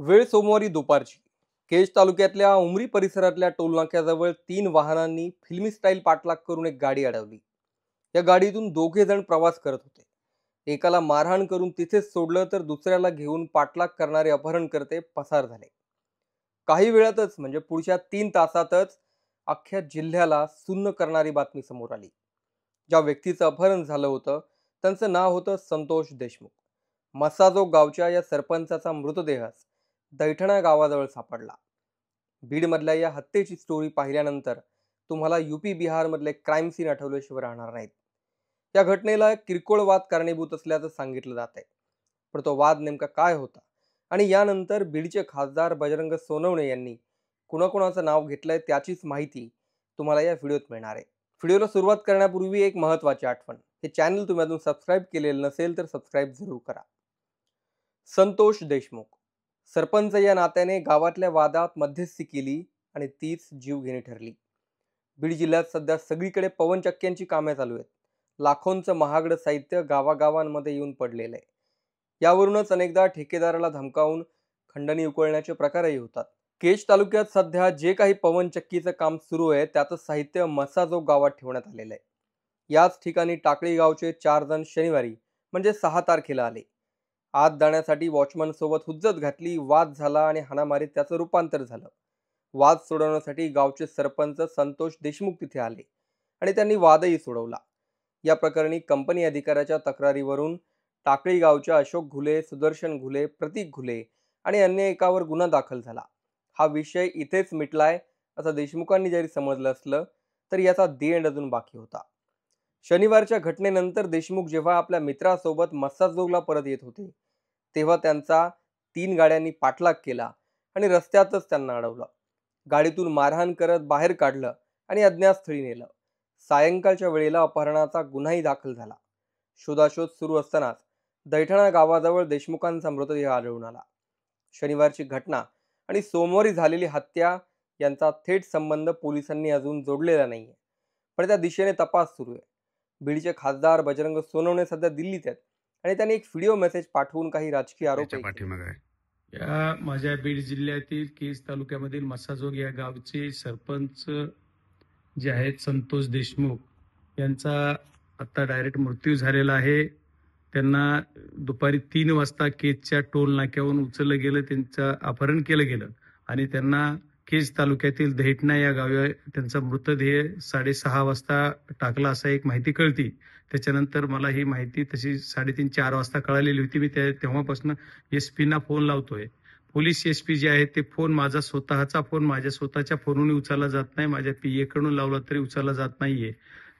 वेळ सोमवारी दुपारची. केज तालुक्यातल्या उमरी परिसरातल्या टोलनाक्याजवळ 3 वाहनांनी फिल्मी स्टाईल पाठलाग करून एक गाडी अडवली. या गाडीतून दोघे जण प्रवास करत होते. एकाला मारहाण करून तिथेच सोडलं तर दुसऱ्याला घेऊन पाठलाग करणारे अपहरणकर्ते पसार झाले. काही वेळातच म्हणजे पुढच्या 3 तासातच अख्ख्या जिल्ह्याला सुन्न करणारी बातमी समोर आली. ज्या व्यक्तीचं अपहरण झालं होतं त्यांचं नाव होतं संतोष देशमुख. मस्साजोग गावच्या या सरपंचाचा मृतदेह दैठणा गावाजवळ सापडला. बीडमधल्या या हत्येची स्टोरी पाहिल्यानंतर तुम्हाला यूपी बिहारमधले क्राईम सीन आठवल्याशिवाय राहणार नाहीत. या घटनेला किरकोळ वाद कारणीभूत असल्याचं सांगितलं जात आहे. पण तो वाद नेमका काय होता आणि यानंतर बीडचे खासदार बजरंग सोनवणे यांनी कुणाकुणाचं नाव घेतलंय त्याचीच माहिती तुम्हाला या व्हिडिओत मिळणार आहे. व्हिडिओला सुरुवात करण्यापूर्वी एक महत्त्वाची आठवण, हे चॅनल तुम्ही अजून सबस्क्राईब केलेलं नसेल तर सबस्क्राईब जरूर करा. संतोष देशमुख सरपंच या नात्याने गावातल्या वादात मध्यस्थी केली आणि तीच जीवघेणी ठरली. बीड जिल्ह्यात सध्या सगळीकडे पवनचक्क्यांची कामे चालू आहेत. लाखोंचं महागडं साहित्य गावागावांमध्ये येऊन पडलेलं आहे. यावरूनच अनेकदा ठेकेदाराला धमकावून खंडणी उकळण्याचे प्रकारही होतात. केज तालुक्यात सध्या जे काही पवनचक्कीचं काम सुरू आहे त्याचं साहित्य मस्साजोग गावात ठेवण्यात आलेलं आहे. याच ठिकाणी टाकळी गावचे 4 जण शनिवारी म्हणजे 6 तारखेला आले. आत जाण्यासाठी वॉचमन सोबत हुज्जत घातली, वाद झाला आणि हाणामारीत त्याचं रूपांतर झालं. वाद सोडवण्यासाठी गावचे सरपंच संतोष देशमुख तिथे आले आणि त्यांनी वादही सोडवला. या प्रकरणी कंपनी अधिकाऱ्याच्या तक्रारीवरून टाकळी गावच्या अशोक घुले, सुदर्शन घुले, प्रतीक घुले आणि अन्य एकावर गुन्हा दाखल झाला. हा विषय इथेच मिटलाय असं देशमुखांनी जरी समजलं असलं तरी याचा दी एंड अजून बाकी होता. शनिवारच्या घटनेनंतर देशमुख जेव्हा आपल्या मित्रासोबत मस्साजोगला परत येत होते तेव्हा त्यांचा 3 गाड्यांनी पाठलाग केला आणि रस्त्यातच त्यांना अडवलं. गाडीतून मारहाण करत बाहेर काढलं आणि अज्ञात स्थळी नेलं. सायंकाळच्या वेळेला अपहरणाचा गुन्हाही दाखल झाला. शोधाशोध सुरू असतानाच दैठणा गावाजवळ देशमुखांचा मृतदेह आढळून आला. शनिवारची घटना आणि सोमवारी झालेली हत्या यांचा थेट संबंध पोलिसांनी अजून जोडलेला नाहीये, पण त्या दिशेने तपास सुरू आहे. बीडचे खासदार बजरंग सोनवणे सध्या दिल्लीत आहेत आणि त्यांनी एक व्हिडिओ मेसेज पाठवून काही राजकीय आरोप केले. या माझ्या बीड जिल्ह्यातील केज तालुक्यामधील मस्साजोग या गावचे सरपंच जे आहेत संतोष देशमुख यांचा आता डायरेक्ट मृत्यू झालेला आहे. त्यांना दुपारी 3 वाजता केजच्या टोल नाक्यावरून उचललं गेलं, त्यांचं अपहरण केलं गेलं आणि त्यांना केज तालुक्यातील दैठणा या गावी त्यांचा मृतदेह 6:30 वाजता टाकला असा एक माहिती कळती. त्याच्यानंतर मला ही माहिती तशी 3:30-4 वाजता कळालेली होती. मी तेव्हापासून एसपीना फोन लावतोय. पोलीस एसपी जे आहेत ते फोन, माझा स्वतःचा फोन माझ्या स्वतःच्या फोनवरून उचलला जात नाही, माझ्या पीए कडून लावला तरी उचलला जात नाहीये.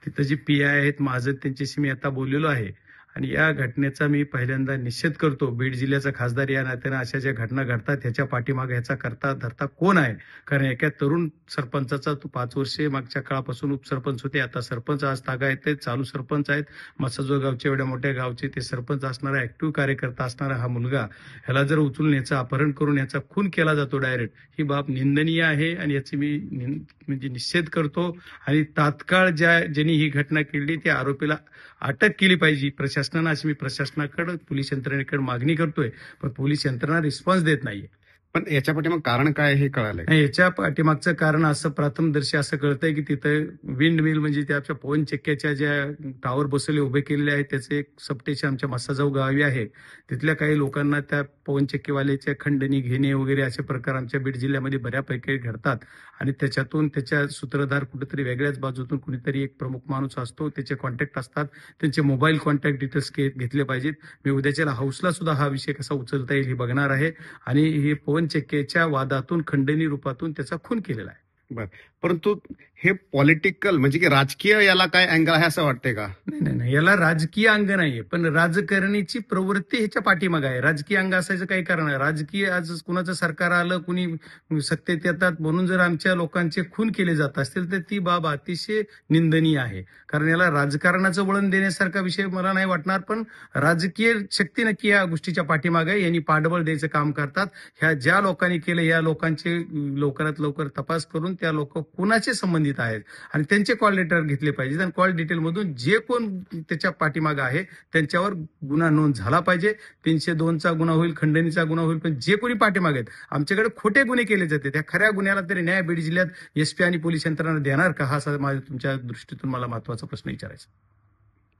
तिथं जी पीआय आहेत माझं, त्यांच्याशी मी आता बोललेलो आहे आणि या घटनेचा मी पहिल्यांदा निषेध करतो. बीड जिल्ह्याचा खासदार या नात्यानं अशा ज्या घटना घडतात ह्याच्या पाठीमागे ह्याचा करता धरता कोण आहे? कारण एका तरुण सरपंचाचा तो 5 वर्षे मागच्या काळापासून उपसरपंच होते, आता सरपंच आज तागायत आहेत, चालू सरपंच आहेत. मस्साजोग गावच्या एवढ्या मोठ्या गावचे ते सरपंच असणारा, ऍक्टिव्ह कार्यकर्ता असणारा हा मुलगा, ह्याला जर उचलून याचं अपहरण करून याचा खून केला जातो डायरेक्ट, ही बाब निंदनीय आहे आणि याची मी म्हणजे निषेध करतो. आणि तात्काळ ज्यांनी ही घटना केली त्या आरोपीला अटक केली पाहिजे प्रशासनानं, अशी मी प्रशासनाकडे, पोलीस यंत्रणेकडे मागणी करतोय. पण पोलीस यंत्रणा रिस्पॉन्स देत नाहीये. पण याच्या पाठीमाग कारण काय हे कळालंय? याच्या पाठीमागचं कारण असं प्रथमदर्शी असं कळतंय की तिथं विंड मिल म्हणजे त्या पवनचक्क्याच्या ज्या टावर बसवले उभे केलेले आहेत त्याचे एक सबस्टेशन आमच्या मस्साजोग गावी आहे. तिथल्या काही लोकांना त्या पवनचक्कीवाल्याच्या खंडणी घेणे वगैरे असे प्रकार आमच्या बीड जिल्ह्यामध्ये बऱ्यापैकी घडतात आणि त्याच्यातून त्याच्या सूत्रधार कुठेतरी वेगळ्याच बाजूतून कुणीतरी एक प्रमुख माणूस असतो, त्याचे कॉन्टॅक्ट असतात, त्यांचे मोबाईल कॉन्टॅक्ट डिटेल्स घेतले पाहिजेत. मी उद्याच्या हाऊसला सुद्धा हा विषय कसा उचलता येईल हे बघणार आहे आणि हे पवनचक्कीच्या वादातून खंडणी रूपातून त्याचा खून केलेला आहे. बर, परंतु हे पॉलिटिकल म्हणजे की राजकीय याला काय अँगल आहे असं वाटतंय का? नाही, याला राजकीय अंग नाहीये, पण राजकारणीची प्रवृत्ती ह्याच्या पाठीमागे आहे. राजकीय अंग असायचं काही कारण आहे? राजकीय आज कुणाचं सरकार आलं, कुणी सत्तेत येतात म्हणून जर आमच्या लोकांचे खून केले जात असतील तर ती बाब अतिशय निंदनीय आहे. कारण याला राजकारणाचं वळण देण्यासारखा विषय मला नाही वाटणार, पण राजकीय शक्ती नक्की या गोष्टीच्या पाठीमागे आहे. यांनी पाठबळ द्यायचं काम करतात. ह्या ज्या लोकांनी केलं या लोकांचे लवकरात लवकर तपास करून करून त्या लोक कुणाचे संबंधित आहेत आणि त्यांचे कॉल लेटर घेतले पाहिजेत आणि कॉल डिटेलमधून जे कोण त्याच्या पाठीमागं आहे त्यांच्यावर गुन्हा नोंद झाला पाहिजे. 302चा गुन्हा होईल, खंडणीचा गुन्हा होईल, पण जे कोणी पाठीमागे आहेत आमच्याकडे खोटे गुन्हे केले जाते त्या खऱ्या गुन्ह्याला तरी न्याय बीड जिल्ह्यात एसपी आणि पोलीस यंत्रणा देणार का, हा माझ्या तुमच्या दृष्टीतून मला महत्वाचा प्रश्न विचारायचा.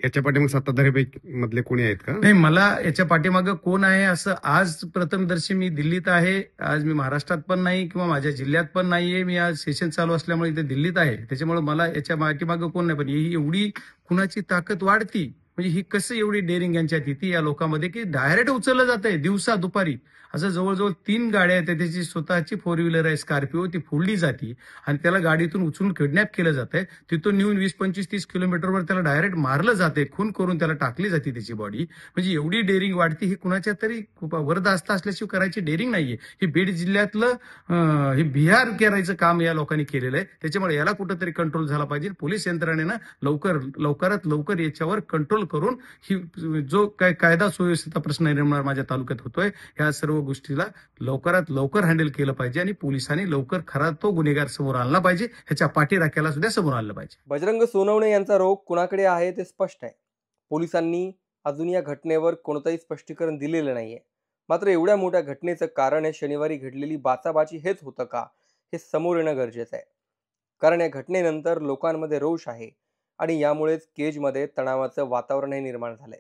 याच्या पाठीमागे सत्ताधारी मधले कोणी आहेत का? नाही, मला याच्या पाठीमागं कोण आहे असं आज प्रथमदर्शी मी दिल्लीत आहे. आज मी महाराष्ट्रात पण नाही किंवा माझ्या जिल्ह्यात पण नाहीये. मी आज सेशन चालू असल्यामुळे इथे दिल्लीत आहे. त्याच्यामुळे मला याच्या पाठीमागं कोण नाही, पण ही एवढी कुणाची ताकद वाढती म्हणजे ही कसं एवढी डेअरिंग यांच्यात येते या लोकांमध्ये की डायरेक्ट उचललं जात आहे दिवसा दुपारी. असं जवळजवळ 3 गाड्या आहेत, त्याची स्वतःची 4 व्हीलर आहे स्कॉर्पिओ, ती फोडली जाते आणि त्याला गाडीतून उचलून किडनॅप केलं जात आहे. तिथून नेऊन 20, 25, 30 किलोमीटरवर त्याला डायरेक्ट मारलं जाते, खून करून त्याला टाकली जाते त्याची बॉडी. म्हणजे एवढी डेअरिंग वाढती ही कुणाच्या तरी वरदास्त असल्याशिवाय करायची डेअरिंग नाहीये. ही बीड जिल्ह्यातलं हे बिहार करायचं काम या लोकांनी केलेलं आहे. त्याच्यामुळे याला कुठंतरी कंट्रोल झाला पाहिजे. पोलीस यंत्रणेनं लवकरात लवकर याच्यावर कंट्रोल करून ही जो काय कायदा सुव्यवस्थेचा प्रश्न निर्माण माझ्या तालुक्यात होतोय या सर्व गोष्टीला लवकरात लवकर हँडल केलं पाहिजे आणि पोलिसांनी लवकर खरा तो गुन्हेगार समोर आणला पाहिजे. ह्याच्या पाठीराख्याला सुद्धा समोर आणलं पाहिजे. बजरंग सोनवणे यांचा रोग कुणाकडे आहे ते स्पष्ट आहे. पोलिसांनी अजून या घटनेवर कोणतंही स्पष्टीकरण दिलेलं नाहीये. मात्र एवढ्या मोठ्या घटनेचं कारण हे शनिवारी घडलेली बाचाबाची हेच होतं का, हे समोर येणं गरजेचं आहे. कारण या घटनेनंतर लोकांमध्ये रोष आहे आणि यामुळेच केजमध्ये तणावाचं वातावरणही निर्माण झालंय.